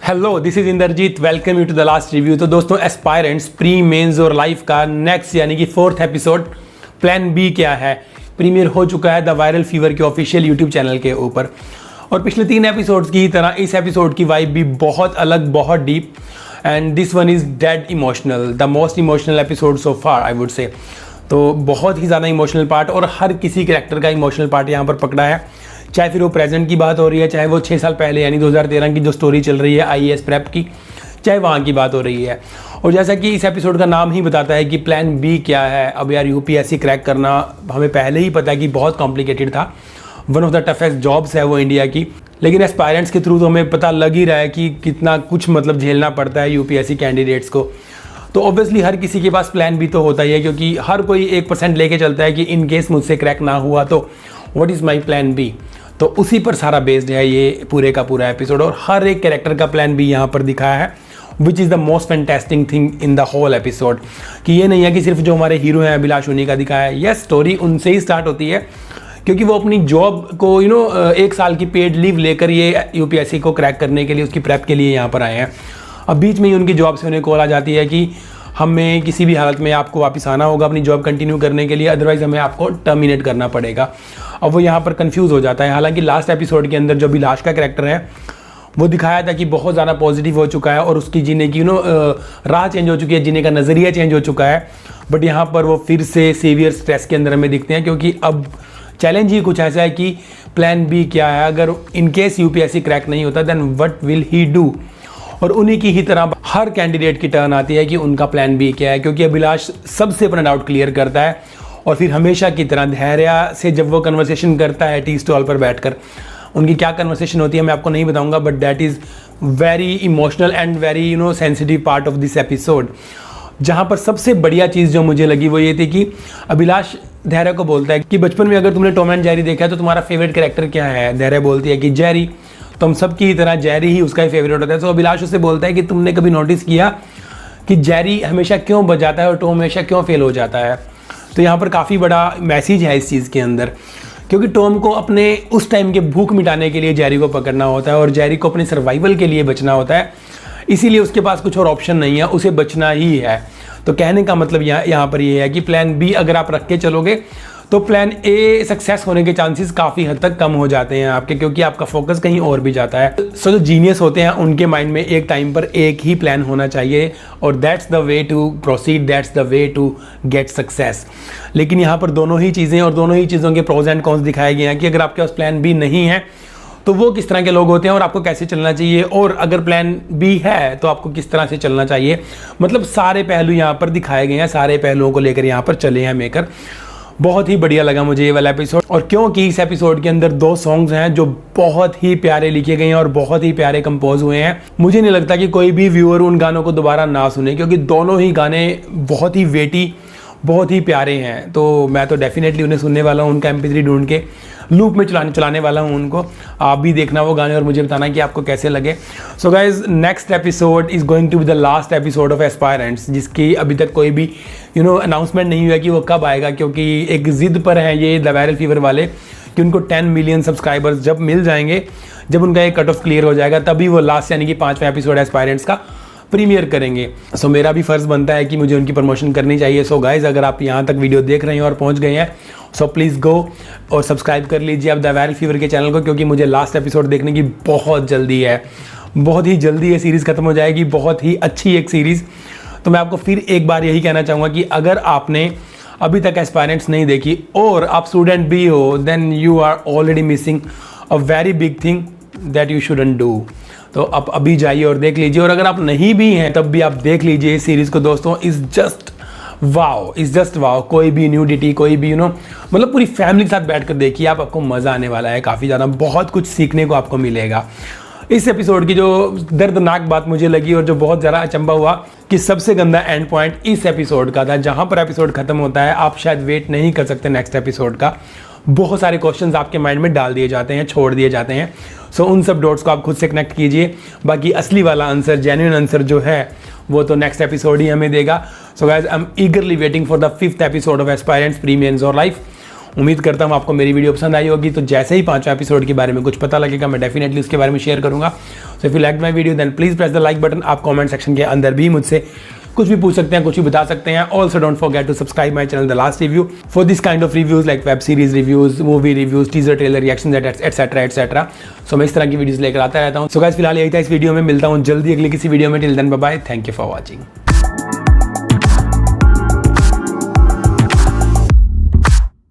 Hello, this is Indrajeet. Welcome you to the last review. तो दोस्तों, aspirants pre mains और life का next यानी कि 4th एपिसोड प्लान बी क्या है प्रीमियर हो चुका है द वायरल फीवर के ऑफिशियल यूट्यूब चैनल के ऊपर। और पिछले 3 एपिसोड्स की तरह इस एपिसोड की वाइब भी बहुत अलग, बहुत deep, and this one is dead emotional, the most emotional episode so far I would say. तो बहुत ही ज़्यादा इमोशनल पार्ट और हर किसी कैरेक्टर का इमोशनल पार्ट यहाँ पर पकड़ा है, चाहे फिर वो प्रेजेंट की बात हो रही है, चाहे वो 6 साल पहले यानी 2013 की जो स्टोरी चल रही है आईएएस प्रेप की, चाहे वहाँ की बात हो रही है। और जैसा कि इस एपिसोड का नाम ही बताता है कि प्लान बी क्या है। अब यार यूपीएससी क्रैक करना हमें पहले ही पता है कि बहुत कॉम्प्लिकेटेड था, one of the toughest jobs है वो इंडिया की, लेकिन एस्पायरेंट्स के थ्रू तो हमें पता लग ही रहा है कि कितना कुछ मतलब झेलना पड़ता है यूपीएससी कैंडिडेट्स को। तो ऑब्वियसली हर किसी के पास प्लान बी तो होता ही है, क्योंकि हर कोई 1% लेके चलता है कि इन केस मुझसे क्रैक ना हुआ तो what is my plan B. तो उसी पर सारा बेस्ड है ये पूरे का पूरा एपिसोड, और हर एक कैरेक्टर का प्लान भी यहाँ पर दिखाया है, which is the most fantastic thing in the whole episode. कि ये नहीं है कि सिर्फ जो हमारे हीरो हैं अभिलाष उन्हीं का दिखाया है। यस, स्टोरी उनसे ही स्टार्ट होती है, क्योंकि वो अपनी जॉब को 1 साल की पेड लीव लेकर ये यूपीएससी को क्रैक करने के लिए, उसकी प्रेप के लिए यहाँ पर आए हैं। अब बीच में ही उनकी जॉब से उन्हें कॉल आ जाती है कि हमें किसी भी हालत में आपको वापस आना होगा अपनी जॉब कंटिन्यू करने के लिए, अदरवाइज हमें आपको टर्मिनेट करना पड़ेगा। अब वो यहाँ पर कंफ्यूज हो जाता है। हालांकि लास्ट एपिसोड के अंदर जो अभिलाष का कैरेक्टर है वो दिखाया था कि बहुत ज़्यादा पॉजिटिव हो चुका है और उसकी जीने की राह चेंज हो चुकी है, जीने का नज़रिया चेंज हो चुका है। बट यहाँ पर वो फिर से सीवियर स्ट्रेस के अंदर हमें दिखते हैं, क्योंकि अब चैलेंज ही कुछ ऐसा है कि प्लान बी क्या है। अगर इनकेस यूपीएससी क्रैक नहीं होता then what will he do. और उन्हीं की ही तरह हर कैंडिडेट की टर्न आती है कि उनका प्लान बी क्या है, क्योंकि अभिलाष सबसे अपना डाउट क्लियर करता है और फिर हमेशा की तरह धैर्य से जब वो कन्वर्सेशन करता है टी स्टॉल पर बैठकर, उनकी क्या कन्वर्सेशन होती है मैं आपको नहीं बताऊंगा, but that is very emotional and very sensitive part of this episode. जहाँ पर सबसे बढ़िया चीज़ जो मुझे लगी वो ये थी कि अभिलाष धैर्य को बोलता है कि बचपन में अगर तुमने टॉम एंड जेरी देखा है तो तुम्हारा फेवरेट कैरेक्टर क्या है। धैर्य बोलती है कि जेरी। तो हम सब की तरह जेरी ही उसका फेवरेट होता है। तो अभिलाष उससे बोलता है कि तुमने कभी नोटिस किया कि जेरी हमेशा क्यों बचाता है और टॉम हमेशा क्यों फेल हो जाता है। तो यहाँ पर काफ़ी बड़ा मैसेज है इस चीज़ के अंदर, क्योंकि टॉम को अपने उस टाइम के भूख मिटाने के लिए जेरी को पकड़ना होता है और जेरी को अपने सर्वाइवल के लिए बचना होता है, इसीलिए उसके पास कुछ और ऑप्शन नहीं है, उसे बचना ही है। तो कहने का मतलब यहाँ पर ये है कि प्लान बी अगर आप रख के चलोगे तो प्लान ए सक्सेस होने के चांसेस काफ़ी हद तक कम हो जाते हैं आपके, क्योंकि आपका फोकस कहीं और भी जाता है। सो जो जीनियस होते हैं उनके माइंड में एक टाइम पर एक ही प्लान होना चाहिए, और that's the way to proceed, that's the way to get success. लेकिन यहाँ पर दोनों ही चीज़ें और दोनों ही चीज़ों के प्रोज एंड कॉन्स दिखाए गए हैं कि अगर आपके पास प्लान बी नहीं है तो वो किस तरह के लोग होते हैं और आपको कैसे चलना चाहिए, और अगर प्लान बी है तो आपको किस तरह से चलना चाहिए। मतलब सारे पहलू यहाँ पर दिखाए गए हैं, सारे पहलुओं को लेकर यहाँ पर चले हैं मेकर। बहुत ही बढ़िया लगा मुझे ये वाला एपिसोड, और क्योंकि इस एपिसोड के अंदर 2 सॉन्ग्स हैं जो बहुत ही प्यारे लिखे गए हैं और बहुत ही प्यारे कंपोज हुए हैं। मुझे नहीं लगता कि कोई भी व्यूअर उन गानों को दोबारा ना सुने, क्योंकि दोनों ही गाने बहुत ही वेटी, बहुत ही प्यारे हैं। तो मैं तो डेफिनेटली उन्हें सुनने वाला हूँ, उनका MP3 ढूंढ के लूप में चलाने वाला हूँ उनको। आप भी देखना वो गाने और मुझे बताना कि आपको कैसे लगे। So guys, next episode is going to be the last episode of aspirants, जिसकी अभी तक कोई भी अनाउंसमेंट नहीं हुआ कि वो कब आएगा, क्योंकि एक ज़िद पर है ये द वायरल फीवर वाले कि उनको 10 मिलियन सब्सक्राइबर्स जब मिल जाएंगे, जब उनका एक कट ऑफ क्लियर हो जाएगा, तभी वो लास्ट यानी कि 5वां एपिसोड एस्पायरेंट्स का प्रीमियर करेंगे। सो मेरा भी फ़र्ज़ बनता है कि मुझे उनकी प्रमोशन करनी चाहिए। सो गाइज, अगर आप यहाँ तक वीडियो देख रहे हैं और पहुँच गए हैं, सो प्लीज़ गो और सब्सक्राइब कर लीजिए आप द वायरल फीवर के चैनल को, क्योंकि मुझे लास्ट एपिसोड देखने की बहुत जल्दी है, बहुत ही जल्दी ये सीरीज़ ख़त्म हो जाएगी, बहुत ही अच्छी एक सीरीज़। तो मैं आपको फिर एक बार यही कहना चाहूँगा कि अगर आपने अभी तक एस्पायरेंट्स नहीं देखी और आप स्टूडेंट भी हो, then you are already missing a very big thing that you shouldn't do. तो आप अभी जाइए और देख लीजिए, और अगर आप नहीं भी हैं तब भी आप देख लीजिए इस सीरीज़ को दोस्तों। Is just wow. कोई भी न्यूडिटी, कोई भी मतलब पूरी फैमिली के साथ बैठकर देखिए, आपको मज़ा आने वाला है काफ़ी ज़्यादा, बहुत कुछ सीखने को आपको मिलेगा। इस एपिसोड की जो दर्दनाक बात मुझे लगी और जो बहुत ज़्यादा अचंभा हुआ कि सबसे गंदा एंड पॉइंट इस एपिसोड का था, जहाँ पर एपिसोड खत्म होता है आप शायद वेट नहीं कर सकते नेक्स्ट एपिसोड का। बहुत सारे क्वेश्चंस आपके माइंड में डाल दिए जाते हैं, छोड़ दिए जाते हैं। सो उन सब डॉट्स को आप खुद से कनेक्ट कीजिए। बाकी असली वाला आंसर, जेन्युइन आंसर जो है वो तो नेक्स्ट एपिसोड ही हमें देगा। So guys, I am eagerly waiting for the 5th episode of aspirants pre mains और लाइफ। उम्मीद करता हूँ आपको मेरी वीडियो पसंद आई होगी। तो जैसे ही 5वां एपिसोड के बारे में कुछ पता लगेगा मैं डेफिनेटली उसके बारे में शेयर करूँगा। So if you like my video then please press the like button. आप कॉमेंट सेक्शन के अंदर भी मुझसे कुछ भी पूछ सकते हैं, कुछ भी बता सकते हैं। Also don't forget to subscribe my channel the last review for this kind of reviews like web series reviews, movie reviews, teaser trailer reaction etcetera etcetera. So मैं इस तरह की वीडियोस लेकर आता रहता हूँ। सो गाइस फिलहाल यही था इस वीडियो में, मिलता हूँ जल्दी अगली किसी वीडियो में। Till then bye bye, thank you for watching.